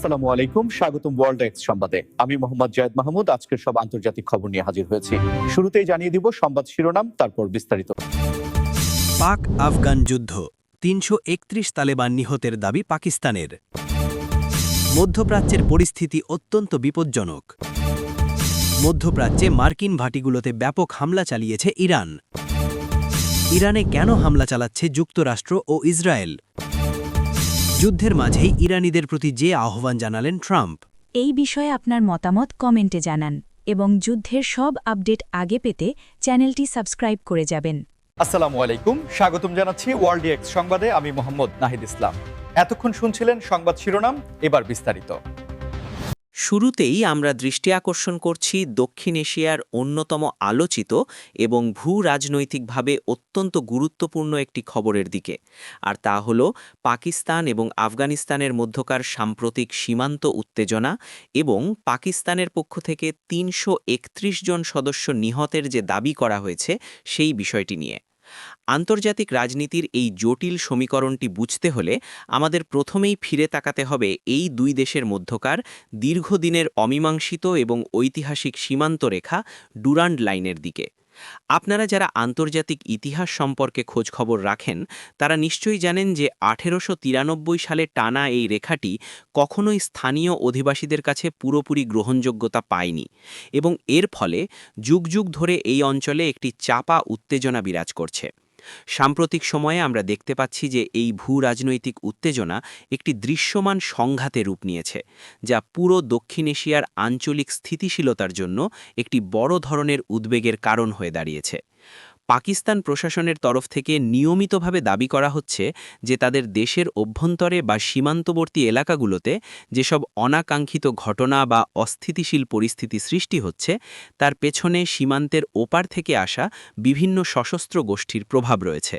আসসালামু আলাইকুম, স্বাগতম ওয়ার্ল্ড এক্স সংবাদে। আমি মোহাম্মদ জায়েদ মাহমুদ আজকের সব আন্তর্জাতিক খবর নিয়ে হাজির হয়েছি। শুরুতেই জানিয়ে দিব সংবাদ শিরোনাম, তারপর বিস্তারিত। পাক আফগান যুদ্ধ, ৩৩১ তালেবান নিহতের দাবি পাকিস্তানের। মধ্যপ্রাচ্যের পরিস্থিতি অত্যন্ত বিপজ্জনক। মধ্যপ্রাচ্যে মার্কিন ঘাঁটিগুলোতে ব্যাপক হামলা চালিয়েছে ইরান। ইরানে কেন হামলা চালাচ্ছে যুক্তরাষ্ট্র ও ইসরায়েল? যুদ্ধের মাঝেই ইরানিদের প্রতি যে আহ্বান জানালেন ট্রাম্প। এই বিষয়ে আপনার মতামত কমেন্টে জানান এবং যুদ্ধের সব আপডেট আগে পেতে চ্যানেলটি সাবস্ক্রাইব করে যাবেন। আসসালামু আলাইকুম, স্বাগতম জানাচ্ছি ওয়ার্ল্ড এক্স সংবাদে। আমি মোহাম্মদ নাহিদ ইসলাম। এতক্ষণ শুনছিলেন সংবাদ শিরোনাম, এবার বিস্তারিত। শুরুতেই আমরা দৃষ্টি আকর্ষণ করছি দক্ষিণ এশিয়ার অন্যতম আলোচিত এবং ভূ-রাজনৈতিকভাবে অত্যন্ত গুরুত্বপূর্ণ একটি খবরের দিকে, আর তা হল পাকিস্তান এবং আফগানিস্তানের মধ্যকার সাম্প্রতিক সীমান্ত উত্তেজনা এবং পাকিস্তানের পক্ষ থেকে ৩৩১ জন সদস্য নিহতের যে দাবি করা হয়েছে সেই বিষয়টি নিয়ে। আন্তর্জাতিক রাজনীতির এই জটিল সমীকরণটি বুঝতে হলে আমাদের প্রথমেই ফিরে তাকাতে হবে এই দুই দেশের মধ্যকার দীর্ঘদিনের অমীমাংসিত এবং ঐতিহাসিক সীমান্ত রেখা ডুরান্ড লাইনের দিকে। আপনারা যারা আন্তর্জাতিক ইতিহাস সম্পর্কে খোঁজখবর রাখেন তারা নিশ্চয়ই জানেন যে ১৮৯৩ সালে টানা এই রেখাটি কখনোই স্থানীয় অধিবাসীদের কাছে পুরোপুরি গ্রহণযোগ্যতা পায়নি এবং এর ফলে যুগ যুগ ধরে এই অঞ্চলে একটি চাপা উত্তেজনা বিরাজ করছে। সাম্প্রতিক সময়ে আমরা দেখতে পাচ্ছি যে এই ভূ-রাজনৈতিক উত্তেজনা একটি দৃশ্যমান সংঘাতে রূপ নিয়েছে, যা পুরো দক্ষিণ এশিয়ার আঞ্চলিক স্থিতিশীলতার জন্য একটি বড় ধরনের উদ্বেগের কারণ হয়ে দাঁড়িয়েছে। পাকিস্তান প্রশাসনের তরফ থেকে নিয়মিতভাবে দাবি করা হচ্ছে যে তাদের দেশের অভ্যন্তরে বা সীমান্তবর্তী এলাকাগুলোতে যেসব অনাকাঙ্ক্ষিত ঘটনা বা অস্থিতিশীল পরিস্থিতি সৃষ্টি হচ্ছে তার পেছনে সীমান্তের ওপার থেকে আসা বিভিন্ন সশস্ত্র গোষ্ঠীর প্রভাব রয়েছে।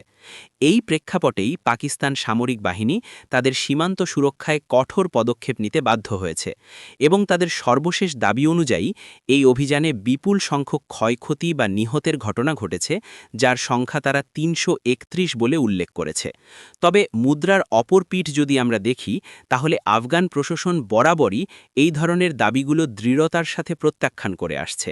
এই প্রেক্ষাপটেই পাকিস্তান সামরিক বাহিনী তাদের সীমান্ত সুরক্ষায় কঠোর পদক্ষেপ নিতে বাধ্য হয়েছে এবং তাদের সর্বশেষ দাবি অনুযায়ী এই অভিযানে বিপুল সংখ্যক ক্ষয়ক্ষতি বা নিহতের ঘটনা ঘটেছে, যার সংখ্যা তারা ৩৩১ বলে উল্লেখ করেছে। তবে মুদ্রার অপর পিঠ যদি আমরা দেখি তাহলে আফগান প্রশাসন বরাবরই এই ধরনের দাবিগুলো দৃঢ়তার সাথে প্রত্যাখ্যান করে আসছে।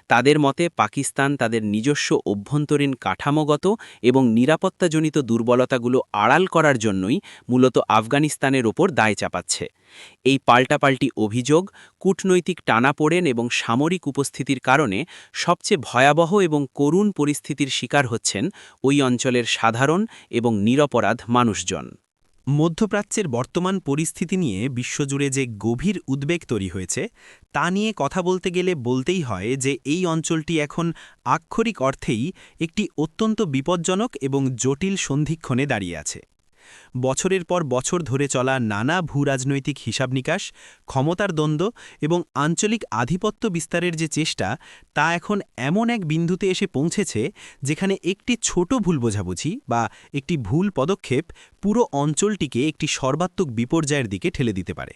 তাদের মতে পাকিস্তান তাদের নিজস্ব অভ্যন্তরীণ কাঠামোগত এবং নিরাপত্তাজনিত দুর্বলতাগুলো আড়াল করার জন্যই মূলত আফগানিস্তানের ওপর দায় চাপাচ্ছে। এই পাল্টাপাল্টি অভিযোগ, কূটনৈতিক টানাপোড়েন এবং সামরিক উপস্থিতির কারণে সবচেয়ে ভয়াবহ এবং করুণ পরিস্থিতির শিকার হচ্ছেন ওই অঞ্চলের সাধারণ এবং নিরপরাধ মানুষজন। মধ্যপ্রাচ্যের বর্তমান পরিস্থিতি নিয়ে বিশ্বজুড়ে যে গভীর উদ্বেগ তৈরি হয়েছে তা নিয়ে কথা বলতে গেলে বলতেই হয় যে এই অঞ্চলটি এখন আক্ষরিক অর্থেই একটি অত্যন্ত বিপজ্জনক এবং জটিল সন্ধিক্ষণে দাঁড়িয়ে আছে। বছরের পর বছর ধরে চলা নানা ভূরাজনৈতিক হিসাবনিকাশ, ক্ষমতার দ্বন্দ্ব এবং আঞ্চলিক আধিপত্য বিস্তারের যে চেষ্টা তা এখন এমন এক বিন্দুতে এসে পৌঁছেছে যেখানে একটি ছোট ভুল বোঝাবুঝি বা একটি ভুল পদক্ষেপ পুরো অঞ্চলটিকে একটি সর্বাত্মক বিপর্যয়ের দিকে ঠেলে দিতে পারে।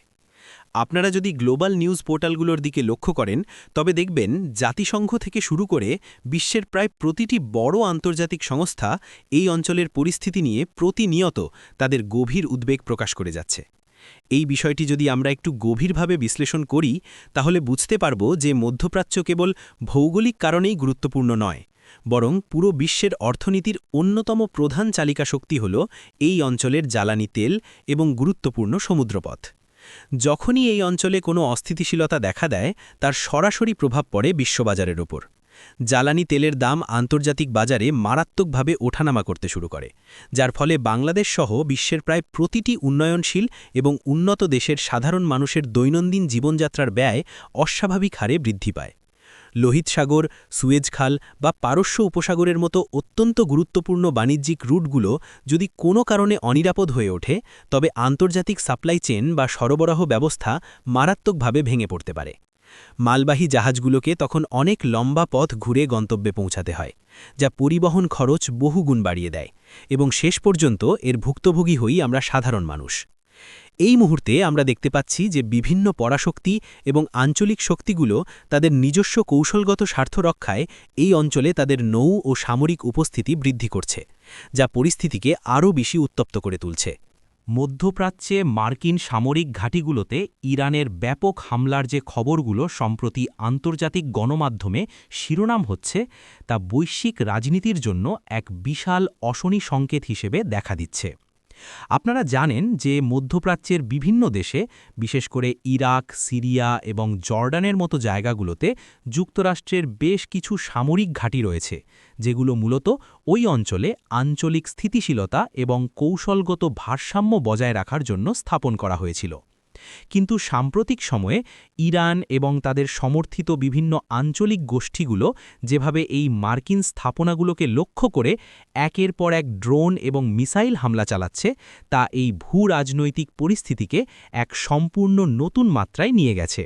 আপনারা যদি গ্লোবাল নিউজ পোর্টালগুলোর দিকে লক্ষ্য করেন তবে দেখবেন জাতিসংঘ থেকে শুরু করে বিশ্বের প্রায় প্রতিটি বড় আন্তর্জাতিক সংস্থা এই অঞ্চলের পরিস্থিতি নিয়ে প্রতিনিয়ত তাদের গভীর উদ্বেগ প্রকাশ করে যাচ্ছে। এই বিষয়টি যদি আমরা একটু গভীরভাবে বিশ্লেষণ করি তাহলে বুঝতে পারব যে মধ্যপ্রাচ্য কেবল ভৌগোলিক কারণেই গুরুত্বপূর্ণ নয়, বরং পুরো বিশ্বের অর্থনীতির অন্যতম প্রধান চালিকা শক্তি হল এই অঞ্চলের জ্বালানি তেল এবং গুরুত্বপূর্ণ সমুদ্রপথ। যখনই এই অঞ্চলে কোনো অস্থিতিশীলতা দেখা দেয় তার সরাসরি প্রভাব পড়ে বিশ্ববাজারের ওপর। জ্বালানি তেলের দাম আন্তর্জাতিক বাজারে মারাত্মকভাবে ওঠানামা করতে শুরু করে, যার ফলে বাংলাদেশ সহ বিশ্বের প্রায় প্রতিটি উন্নয়নশীল এবং উন্নত দেশের সাধারণ মানুষের দৈনন্দিন জীবনযাত্রার ব্যয় অস্বাভাবিক হারে বৃদ্ধি পায়। লোহিত সাগর, সুয়েজ খাল বা পারস্য উপসাগরের মতো অত্যন্ত গুরুত্বপূর্ণ বাণিজ্যিক রুটগুলো যদি কোনো কারণে অনিরাপদ হয়ে ওঠে তবে আন্তর্জাতিক সাপ্লাই চেইন বা সরবরাহ ব্যবস্থা মারাত্মকভাবে ভেঙে পড়তে পারে। মালবাহী জাহাজগুলোকে তখন অনেক লম্বা পথ ঘুরে গন্তব্যে পৌঁছাতে হয়, যা পরিবহন খরচ বহুগুণ বাড়িয়ে দেয় এবং শেষ পর্যন্ত এর ভুক্তভোগী হই আমরা সাধারণ মানুষ। এই মুহূর্তে আমরা দেখতে পাচ্ছি যে বিভিন্ন পরাশক্তি এবং আঞ্চলিক শক্তিগুলো তাদের নিজস্ব কৌশলগত স্বার্থ রক্ষায় এই অঞ্চলে তাদের নৌ ও সামরিক উপস্থিতি বৃদ্ধি করছে, যা পরিস্থিতিকে আরও বেশি উত্তপ্ত করে তুলছে। মধ্যপ্রাচ্যে মার্কিন সামরিক ঘাঁটিগুলোতে ইরানের ব্যাপক হামলার যে খবরগুলো সম্প্রতি আন্তর্জাতিক গণমাধ্যমে শিরোনাম হচ্ছে তা বৈশ্বিক রাজনীতির জন্য এক বিশাল অশনি সংকেত হিসেবে দেখা দিচ্ছে। আপনারা জানেন যে মধ্যপ্রাচ্যের বিভিন্ন দেশে, বিশেষ করে ইরাক, সিরিয়া এবং জর্ডানের মতো জায়গাগুলোতে যুক্তরাষ্ট্রের বেশ কিছু সামরিক ঘাঁটি রয়েছে, যেগুলো মূলত ওই অঞ্চলে আঞ্চলিক স্থিতিশীলতা এবং কৌশলগত ভারসাম্য বজায় রাখার জন্য স্থাপন করা হয়েছিল। কিন্তু সাম্প্রতিক সময়ে ইরান এবং তাদের সমর্থিত বিভিন্ন আঞ্চলিক গোষ্ঠীগুলো যেভাবে এই মার্কিন স্থাপনাগুলোকে লক্ষ্য করে একের পর এক ড্রোন এবং মিসাইল হামলা চালাচ্ছে, তা এই ভূ-রাজনৈতিক পরিস্থিতিকে এক সম্পূর্ণ নতুন মাত্রায় নিয়ে গেছে।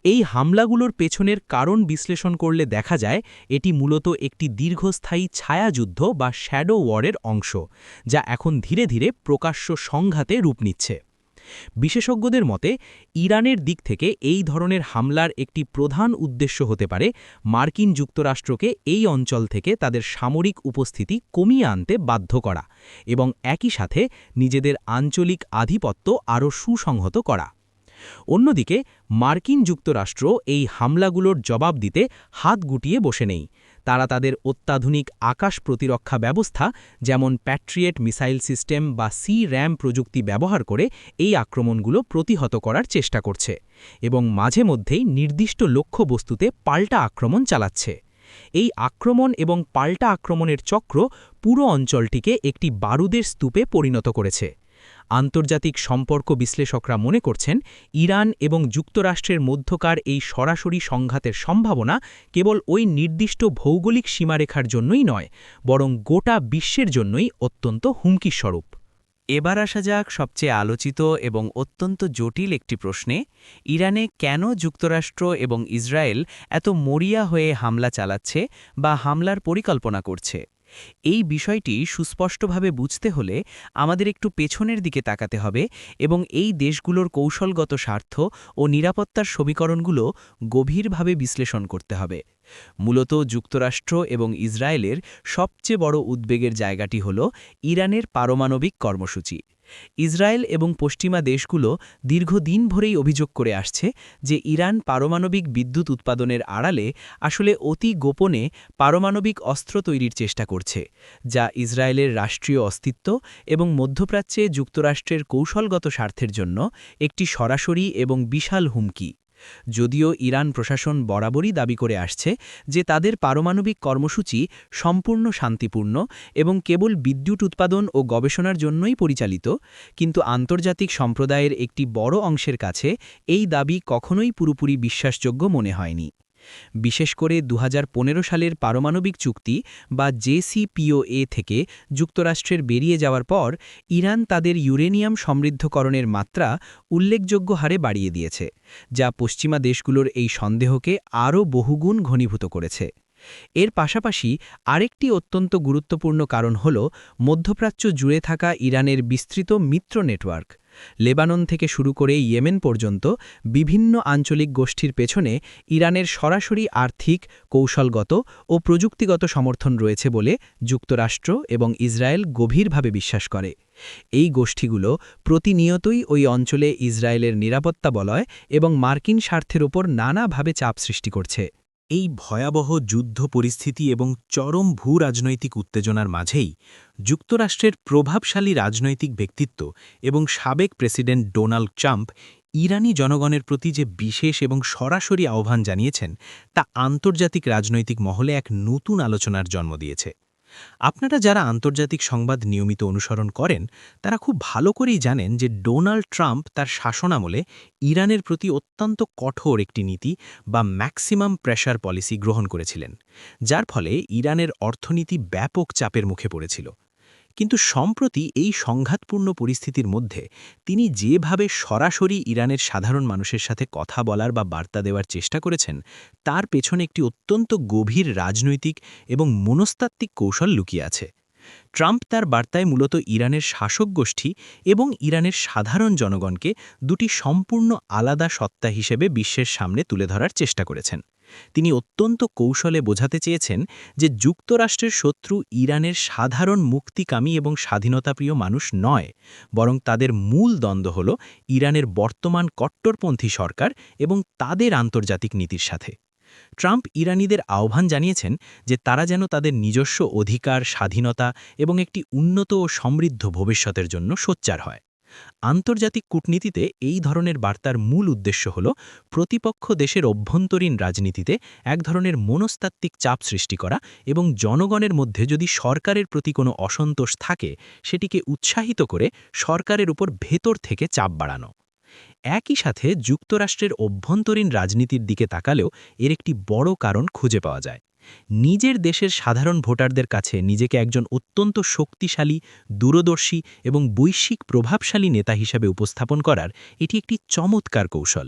এই হামলাগুলোর পেছনের কারণ বিশ্লেষণ করলে দেখা যায় এটি মূলত একটি দীর্ঘস্থায়ী ছায়াযুদ্ধ বা শ্যাডো ওয়ারের অংশ, যা এখন ধীরে ধীরে প্রকাশ্য সংঘাতে রূপ নিচ্ছে। বিশেষজ্ঞদের মতে ইরানের দিক থেকে এই ধরনের হামলার একটি প্রধান উদ্দেশ্য হতে পারে মার্কিন যুক্তরাষ্ট্রকে এই অঞ্চল থেকে তাদের সামরিক উপস্থিতি কমিয়ে আনতে বাধ্য করা এবং একই সাথে নিজেদের আঞ্চলিক আধিপত্য আরও সুসংহত করা। অন্যদিকে মার্কিন যুক্তরাষ্ট্র এই হামলাগুলোর জবাব দিতে হাত গুটিয়ে বসে নেই। তারা তাদের অত্যাধুনিক আকাশ প্রতিরক্ষা ব্যবস্থা যেমন প্যাট্রিয়েট মিসাইল সিস্টেম বা সি-র্যাম প্রযুক্তি ব্যবহার করে এই আক্রমণগুলো প্রতিহত করার চেষ্টা করছে এবং মাঝে মধ্যেই নির্দিষ্ট লক্ষ্যবস্তুতে পাল্টা আক্রমণ চালাচ্ছে। এই আক্রমণ এবং পাল্টা আক্রমণের চক্র পুরো অঞ্চলটিকে একটি বারুদের স্তূপে পরিণত করেছে। আন্তর্জাতিক সম্পর্ক বিশ্লেষকরা মনে করছেন ইরান এবং যুক্তরাষ্ট্রের মধ্যকার এই সরাসরি সংঘাতের সম্ভাবনা কেবল ওই নির্দিষ্ট ভৌগোলিক সীমারেখার জন্যই নয়, বরং গোটা বিশ্বের জন্যই অত্যন্ত হুমকিস্বরূপ। এবার আসা যাক সবচেয়ে আলোচিত এবং অত্যন্ত জটিল একটি প্রশ্নে, ইরানে কেন যুক্তরাষ্ট্র এবং ইসরায়েল এত মরিয়া হয়ে হামলা চালাচ্ছে বা হামলার পরিকল্পনা করছে। এই বিষয়টি সুস্পষ্টভাবে বুঝতে হলে আমাদের একটু পেছনের দিকে তাকাতে হবে এবং এই দেশগুলোর কৌশলগত স্বার্থ ও নিরাপত্তার সমীকরণগুলো গভীরভাবে বিশ্লেষণ করতে হবে। মূলত যুক্তরাষ্ট্র এবং ইসরায়েলের সবচেয়ে বড় উদ্বেগের জায়গাটি হল ইরানের পারমাণবিক কর্মসূচি। ইসরায়েল এবং পশ্চিমা দেশগুলো দীর্ঘদিন ধরেই অভিযোগ করে আসছে যে ইরান পারমাণবিক বিদ্যুৎ উৎপাদনের আড়ালে আসলে অতি গোপনে পারমাণবিক অস্ত্র তৈরির চেষ্টা করছে, যা ইসরায়েলের রাষ্ট্রীয় অস্তিত্ব এবং মধ্যপ্রাচ্যে যুক্তরাষ্ট্রের কৌশলগত স্বার্থের জন্য একটি সরাসরি এবং বিশাল হুমকি। যদিও ইরান প্রশাসন বরাবরই দাবি করে আসছে যে তাদের পারমাণবিক কর্মসূচি সম্পূর্ণ শান্তিপূর্ণ এবং কেবল বিদ্যুৎ উৎপাদন ও গবেষণার জন্যই পরিচালিত, কিন্তু আন্তর্জাতিক সম্প্রদায়ের একটি বড় অংশের কাছে এই দাবি কখনোই পুরোপুরি বিশ্বাসযোগ্য মনে হয়নি। বিশেষ করে ২০১৫ সালের পারমাণবিক চুক্তি বা জেসিপিওএ থেকে যুক্তরাষ্ট্রের বেরিয়ে যাওয়ার পর ইরান তাদের ইউরেনিয়াম সমৃদ্ধকরণের মাত্রা উল্লেখযোগ্য হারে বাড়িয়ে দিয়েছে, যা পশ্চিমা দেশগুলোর এই সন্দেহকে আরও বহুগুণ ঘনীভূত করেছে। এর পাশাপাশি আরেকটি অত্যন্ত গুরুত্বপূর্ণ কারণ হল মধ্যপ্রাচ্য জুড়ে থাকা ইরানের বিস্তৃত মিত্র নেটওয়ার্ক। লেবানন থেকে শুরু করে ইয়েমেন পর্যন্ত বিভিন্ন আঞ্চলিক গোষ্ঠীর পেছনে ইরানের সরাসরি আর্থিক, কৌশলগত ও প্রযুক্তিগত সমর্থন রয়েছে বলে যুক্তরাষ্ট্র এবং ইসরায়েল গভীরভাবে বিশ্বাস করে। এই গোষ্ঠীগুলো প্রতিনিয়তই ওই অঞ্চলে ইসরায়েলের নিরাপত্তা বলয় এবং মার্কিন স্বার্থের ওপর নানাভাবে চাপ সৃষ্টি করছে। এই ভয়াবহ যুদ্ধ পরিস্থিতি এবং চরম ভূ-রাজনৈতিক উত্তেজনার মাঝেই যুক্তরাষ্ট্রের প্রভাবশালী রাজনৈতিক ব্যক্তিত্ব এবং সাবেক প্রেসিডেন্ট ডোনাল্ড ট্রাম্প ইরানি জনগণের প্রতি যে বিশেষ এবং সরাসরি আহ্বান জানিয়েছেন, তা আন্তর্জাতিক রাজনৈতিক মহলে এক নতুন আলোচনার জন্ম দিয়েছে। আপনারা যারা আন্তর্জাতিক সংবাদ নিয়মিত অনুসরণ করেন, তারা খুব ভালো করেই জানেন যে ডোনাল্ড ট্রাম্প তার শাসনামলে ইরানের প্রতি অত্যন্ত কঠোর একটি নীতি বা ম্যাক্সিমাম প্রেশার পলিসি গ্রহণ করেছিলেন, যার ফলে ইরানের অর্থনীতি ব্যাপক চাপের মুখে পড়েছিল। কিন্তু সম্প্রতি এই সংঘাতপূর্ণ পরিস্থিতির মধ্যে তিনি যেভাবে সরাসরি ইরানের সাধারণ মানুষের সাথে কথা বলার বা বার্তা দেওয়ার চেষ্টা করেছেন, তার পেছনে একটি অত্যন্ত গভীর রাজনৈতিক এবং মনস্তাত্ত্বিক কৌশল লুকিয়ে আছে। ট্রাম্প তার বার্তায় মূলত ইরানের শাসক গোষ্ঠী এবং ইরানের সাধারণ জনগণকে দুটি সম্পূর্ণ আলাদা সত্তা হিসেবে বিশ্বের সামনে তুলে ধরার চেষ্টা করেছেন। তিনি অত্যন্ত কৌশলে বোঝাতে চেয়েছেন যে যুক্তরাষ্ট্রের শত্রু ইরানের সাধারণ মুক্তিকামী এবং স্বাধীনতাপ্রিয় মানুষ নয়, বরং তাদের মূল দ্বন্দ্ব হল ইরানের বর্তমান কট্টরপন্থী সরকার এবং তাদের আন্তর্জাতিক নীতির সাথে। ট্রাম্প ইরানিদের আহ্বান জানিয়েছেন যে তারা যেন তাদের নিজস্ব অধিকার, স্বাধীনতা এবং একটি উন্নত ও সমৃদ্ধ ভবিষ্যতের জন্য সোচ্চার হয়। আন্তর্জাতিক কূটনীতিতে এই ধরনের বার্তার মূল উদ্দেশ্য হল প্রতিপক্ষ দেশের অভ্যন্তরীণ রাজনীতিতে এক ধরনের মনস্তাত্ত্বিক চাপ সৃষ্টি করা এবং জনগণের মধ্যে যদি সরকারের প্রতি কোনো অসন্তোষ থাকে সেটিকে উৎসাহিত করে সরকারের উপর ভেতর থেকে চাপ বাড়ানো। একই সাথে যুক্তরাষ্ট্রের অভ্যন্তরীণ রাজনীতির দিকে তাকালেও এর একটি বড় কারণ খুঁজে পাওয়া যায়। নিজের দেশের সাধারণ ভোটারদের কাছে নিজেকে একজন অত্যন্ত শক্তিশালী, দূরদর্শী এবং বৈশ্বিক প্রভাবশালী নেতা হিসাবে উপস্থাপন করার এটি একটি চমৎকার কৌশল।